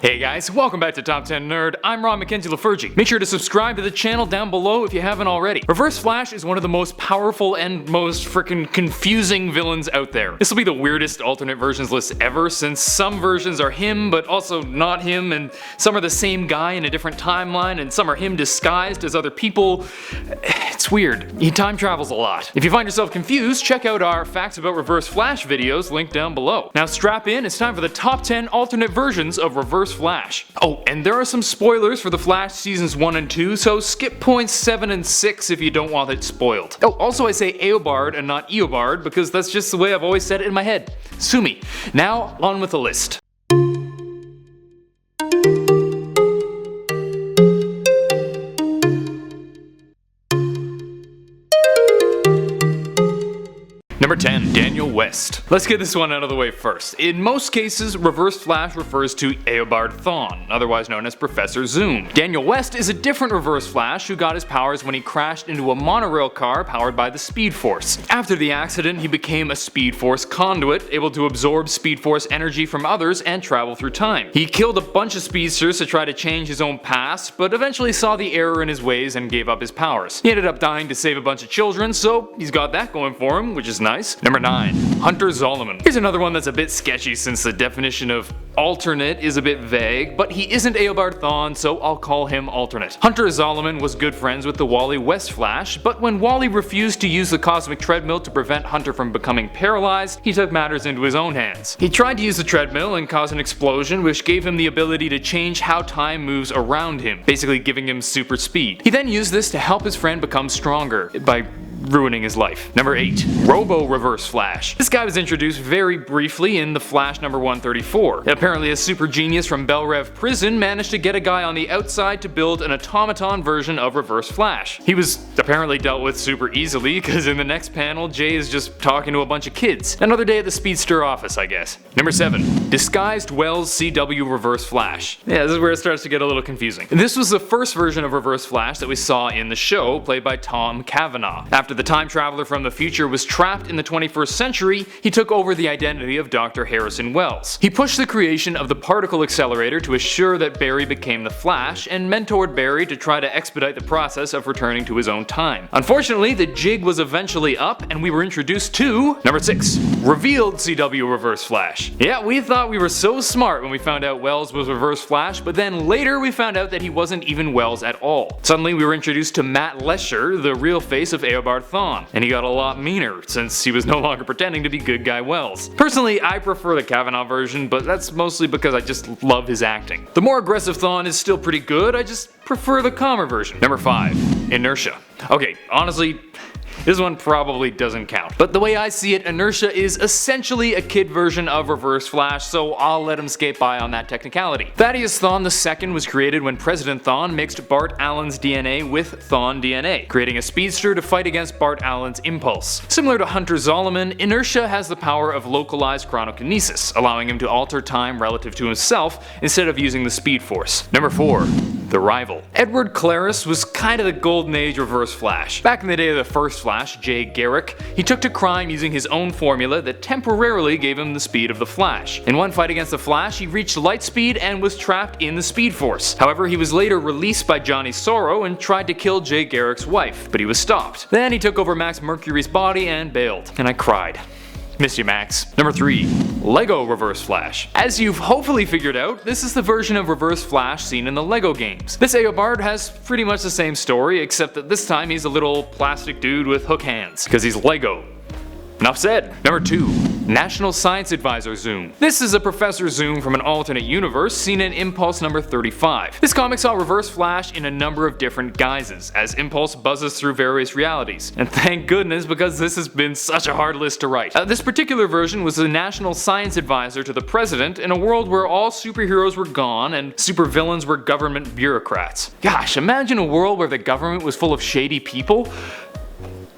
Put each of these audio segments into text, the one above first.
Hey guys, welcome back to Top 10 Nerd. I'm Ron Mackenzie LaFurgy. Make sure to subscribe to the channel down below if you haven't already. Reverse Flash is one of the most powerful and most frickin' confusing villains out there. This will be the weirdest alternate versions list ever, since some versions are him but also not him, and some are the same guy in a different timeline, and some are him disguised as other people. It's weird. He time travels a lot. If you find yourself confused, check out our Facts About Reverse Flash videos linked down below. Now strap in, it's time for the top 10 alternate versions of Reverse Flash. Oh, and there are some spoilers for the Flash seasons 1 and 2, so skip points 7 and 6 if you don't want it spoiled. Oh, also I say Eobard and not Eobard because that's just the way I've always said it in my head. Sue me. Now, on with the list. Number 10. Daniel West. Let's get this one out of the way first. In most cases, Reverse Flash refers to Eobard Thawne, otherwise known as Professor Zoom. Daniel West is a different Reverse Flash who got his powers when he crashed into a monorail car powered by the Speed Force. After the accident, he became a Speed Force conduit, able to absorb Speed Force energy from others and travel through time. He killed a bunch of speedsters to try to change his own past, but eventually saw the error in his ways and gave up his powers. He ended up dying to save a bunch of children, so he's got that going for him, which is nice. Number 9. Hunter Zolomon. Here's another one that's a bit sketchy since the definition of alternate is a bit vague, but he isn't Eobard Thawne, so I'll call him alternate. Hunter Zolomon was good friends with the Wally West Flash, but when Wally refused to use the cosmic treadmill to prevent Hunter from becoming paralyzed, he took matters into his own hands. He tried to use the treadmill and cause an explosion, which gave him the ability to change how time moves around him, basically giving him super speed. He then used this to help his friend become stronger by ruining his life. Number 8. Robo Reverse Flash. This guy was introduced very briefly in The Flash number 134. Apparently a super genius from Belle Reve Prison managed to get a guy on the outside to build an automaton version of Reverse Flash. He was apparently dealt with super easily because in the next panel Jay is just talking to a bunch of kids. Another day at the Speedster office, I guess. Number 7. Disguised Wells CW Reverse Flash. Yeah, this is where it starts to get a little confusing. This was the first version of Reverse Flash that we saw in the show, played by Tom Cavanaugh. After the time traveler from the future was trapped in the 21st century, he took over the identity of Dr. Harrison Wells. He pushed the creation of the particle accelerator to assure that Barry became the Flash, and mentored Barry to try to expedite the process of returning to his own time. Unfortunately, the jig was eventually up, and we were introduced to number 6. Revealed CW Reverse Flash. Yeah, we thought we were so smart when we found out Wells was Reverse Flash, but then later we found out that he wasn't even Wells at all. Suddenly we were introduced to Matt Lesher, the real face of Eobard Thawne, and he got a lot meaner since he was no longer pretending to be good guy Wells. Personally, I prefer the Cavanaugh version, but that's mostly because I just love his acting. The more aggressive Thawne is still pretty good, I just prefer the calmer version. Number 5. Inertia. Okay, honestly, this one probably doesn't count. But the way I see it, Inertia is essentially a kid version of Reverse Flash, so I'll let him skate by on that technicality. Thaddeus Thawne II was created when President Thawne mixed Bart Allen's DNA with Thawne DNA, creating a speedster to fight against Bart Allen's impulse. Similar to Hunter Zolomon, Inertia has the power of localized chronokinesis, allowing him to alter time relative to himself instead of using the Speed Force. Number 4. The Rival. Edward Claris was kind of the golden age Reverse Flash. Back in the day of the first Flash, Jay Garrick, he took to crime using his own formula that temporarily gave him the speed of the Flash. In one fight against the Flash, he reached light speed and was trapped in the Speed Force. However, he was later released by Johnny Sorrow and tried to kill Jay Garrick's wife, but he was stopped. Then he took over Max Mercury's body and bailed. And I cried. Missed you, Max. Number 3. Lego Reverse Flash. As you've hopefully figured out, this is the version of Reverse Flash seen in the Lego games. This Eobard has pretty much the same story, except that this time he's a little plastic dude with hook hands, because he's Lego. Enough said. Number 2. National Science Advisor Zoom. This is a Professor Zoom from an alternate universe seen in Impulse number 35. This comic saw Reverse Flash in a number of different guises, as Impulse buzzes through various realities. And thank goodness, because this has been such a hard list to write. This particular version was the National Science Advisor to the President in a world where all superheroes were gone and supervillains were government bureaucrats. Gosh, imagine a world where the government was full of shady people.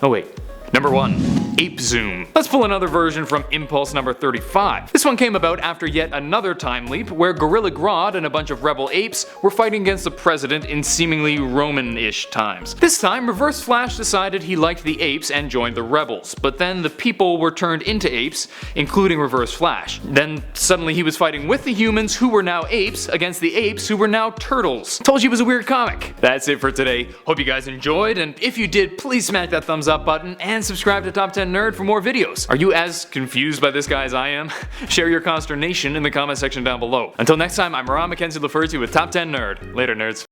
Oh wait. Number 1. Ape Zoom. Let's pull another version from Impulse number 35. This one came about after yet another time leap where Gorilla Grodd and a bunch of rebel apes were fighting against the president in seemingly Roman-ish times. This time, Reverse Flash decided he liked the apes and joined the rebels, but then the people were turned into apes, including Reverse Flash. Then suddenly he was fighting with the humans who were now apes against the apes who were now turtles. Told you it was a weird comic. That's it for today. Hope you guys enjoyed, and if you did, please smack that thumbs up button and subscribe to Top 10 Nerd for more videos. Are you as confused by this guy as I am? Share your consternation in the comment section down below. Until next time, I'm Ron Mackenzie Laferty with Top 10 Nerd. Later, nerds.